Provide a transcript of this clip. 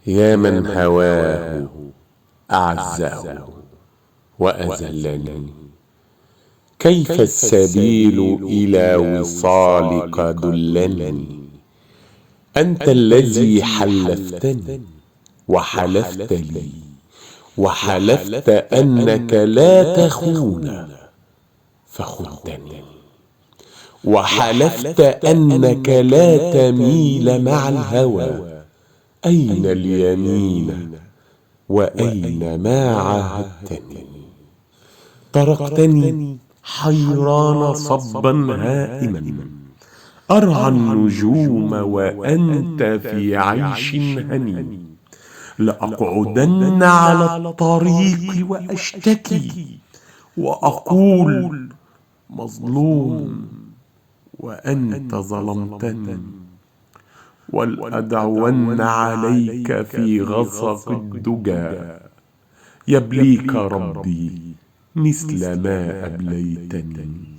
يا من هواه أعزه وأذلني، كيف السبيل إلى وصالك دلني؟ أنت الذي حلفتني وحلفت لي، وحلفت أنك لا تخون فخنتني، وحلفت أنك لا تميل مع الهوى. أين اليمين وأين ما عاهدتني؟ طرقتني حيران صبا هائما، أرعى النجوم وأنت في عيش هني. لأقعدن على الطريق وأشتكي وأقول مظلوم وأنت ظلمتني، ولأدعون عليك في غسق الدجى، يبليك ربي مثل ما أبليتني.